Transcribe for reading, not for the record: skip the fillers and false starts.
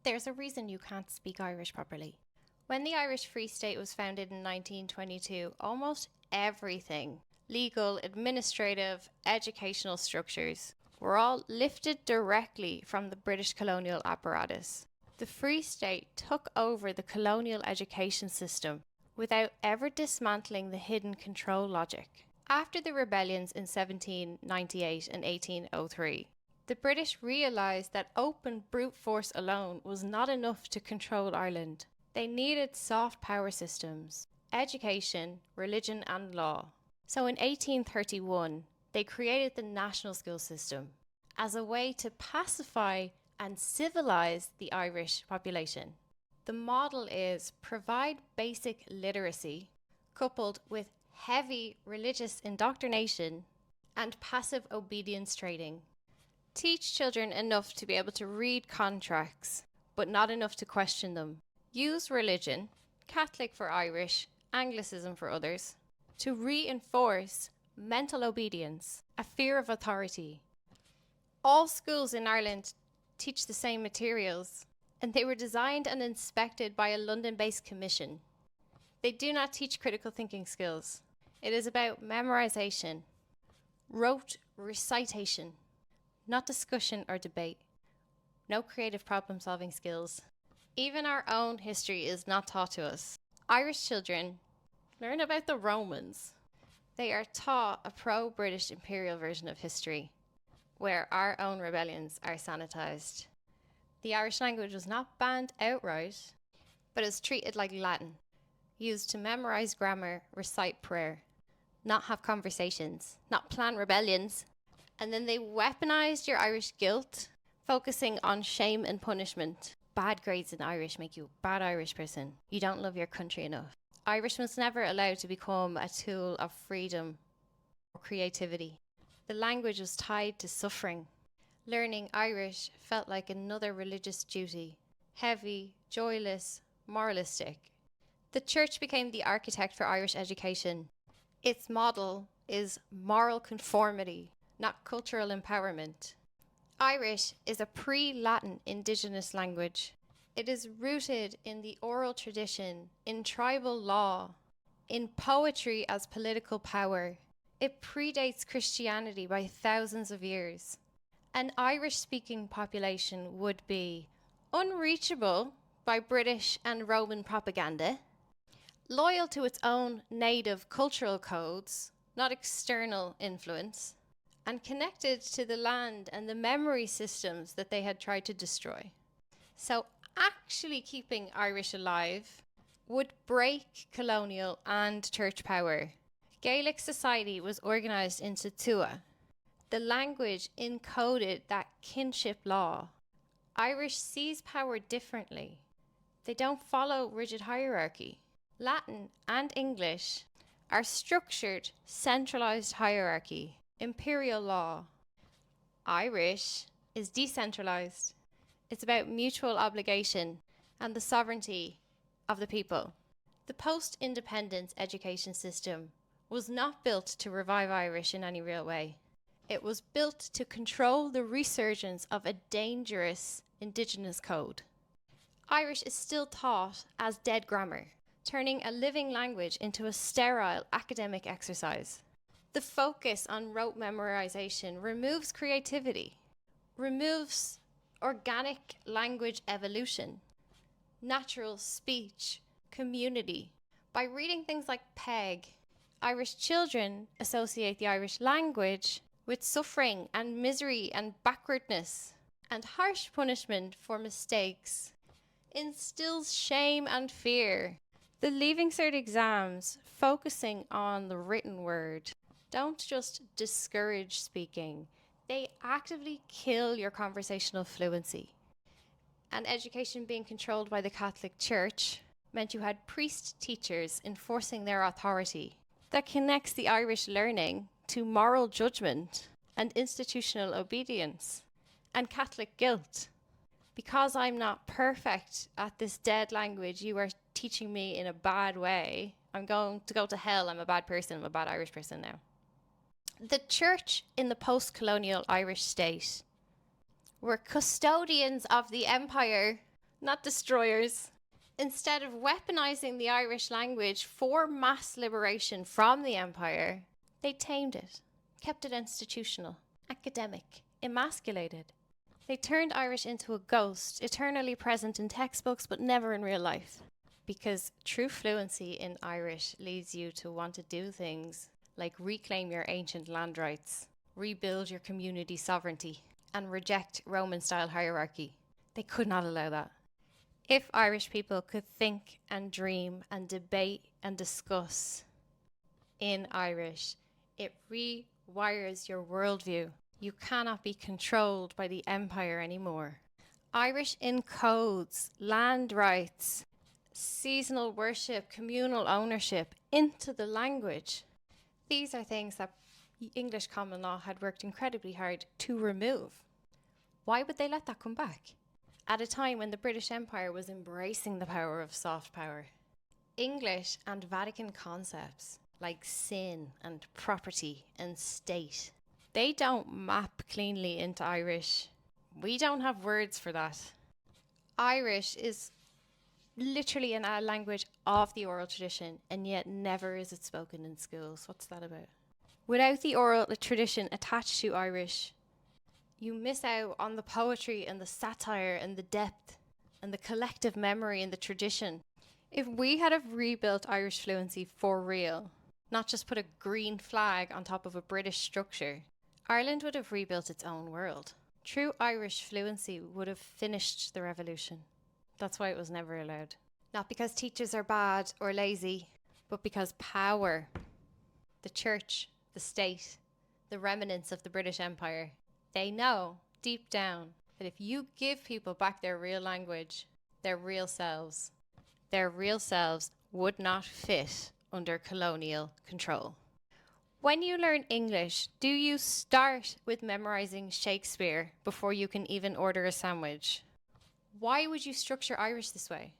There's a reason you can't speak Irish properly. When the Irish Free State was founded in 1922, almost everything, legal, administrative, educational structures, were all lifted directly from the British colonial apparatus. The Free State took over the colonial education system without ever dismantling the hidden control logic. After the rebellions in 1798 and 1803, the British realised that open brute force alone was not enough to control Ireland. They needed soft power systems, education, religion and law. So in 1831, they created the national school system as a way to pacify and civilise the Irish population. The model is provide basic literacy coupled with heavy religious indoctrination and passive obedience training. Teach children enough to be able to read contracts, but not enough to question them. Use religion, Catholic for Irish, Anglicism for others, to reinforce mental obedience, a fear of authority. All schools in Ireland teach the same materials, and they were designed and inspected by a London-based commission. They do not teach critical thinking skills. It is about memorization, rote recitation, not discussion or debate. No creative problem-solving skills. Even our own history is not taught to us. Irish children learn about the Romans. They are taught a pro-British imperial version of history, where our own rebellions are sanitized. The Irish language was not banned outright, but is treated like Latin, used to memorize grammar, recite prayer, not have conversations, not plan rebellions. And then they weaponized your Irish guilt, focusing on shame and punishment. Bad grades in Irish make you a bad Irish person. You don't love your country enough. Irish was never allowed to become a tool of freedom or creativity. The language was tied to suffering. Learning Irish felt like another religious duty, heavy, joyless, moralistic. The church became the architect for Irish education. Its model is moral conformity, not cultural empowerment. Irish is a pre-Latin indigenous language. It is rooted in the oral tradition, in tribal law, in poetry as political power. It predates Christianity by thousands of years. An Irish-speaking population would be unreachable by British and Roman propaganda, loyal to its own native cultural codes, not external influence, and connected to the land and the memory systems that they had tried to destroy. So actually keeping Irish alive would break colonial and church power. Gaelic society was organised into tua. The language encoded that kinship law. Irish sees power differently. They don't follow rigid hierarchy. Latin and English are structured, centralised hierarchy, imperial law. Irish is decentralised. It's about mutual obligation and the sovereignty of the people. The post-independence education system was not built to revive Irish in any real way. It was built to control the resurgence of a dangerous indigenous code. Irish is still taught as dead grammar, turning a living language into a sterile academic exercise. The focus on rote memorization removes creativity, removes organic language evolution, natural speech, community. By reading things like Peg, Irish children associate the Irish language with suffering and misery and backwardness, and harsh punishment for mistakes instills shame and fear. The Leaving Cert exams, focusing on the written word, don't just discourage speaking, they actively kill your conversational fluency. And education being controlled by the Catholic Church meant you had priest teachers enforcing their authority. That connects the Irish learning to moral judgment and institutional obedience and Catholic guilt. Because I'm not perfect at this dead language, you are teaching me in a bad way. I'm going to go to hell. I'm a bad person. I'm a bad Irish person now. The church in the post-colonial Irish state were custodians of the empire, not destroyers. Instead of weaponizing the Irish language for mass liberation from the empire, they tamed it, kept it institutional, academic, emasculated. They turned Irish into a ghost, eternally present in textbooks but never in real life. Because true fluency in Irish leads you to want to do things like reclaim your ancient land rights, rebuild your community sovereignty, and reject Roman-style hierarchy. They could not allow that. If Irish people could think and dream and debate and discuss in Irish, it rewires your worldview. You cannot be controlled by the empire anymore. Irish encodes land rights, seasonal worship, communal ownership into the language. These are things that English common law had worked incredibly hard to remove. Why would they let that come back? At a time when the British Empire was embracing the power of soft power. English and Vatican concepts like sin and property and state, they don't map cleanly into Irish. We don't have words for that. Irish is literally a language of the oral tradition, and yet never is it spoken in schools. What's that about? Without the oral tradition attached to Irish, you miss out on the poetry and the satire and the depth and the collective memory and the tradition. If we had have rebuilt Irish fluency for real, not just put a green flag on top of a British structure, Ireland would have rebuilt its own world. True Irish fluency would have finished the revolution. That's why it was never allowed. Not because teachers are bad or lazy, but because power, the church, the state, the remnants of the British Empire, they know deep down that if you give people back their real language, their real selves would not fit under colonial control. When you learn English, do you start with memorizing Shakespeare before you can even order a sandwich? Why would you structure Irish this way?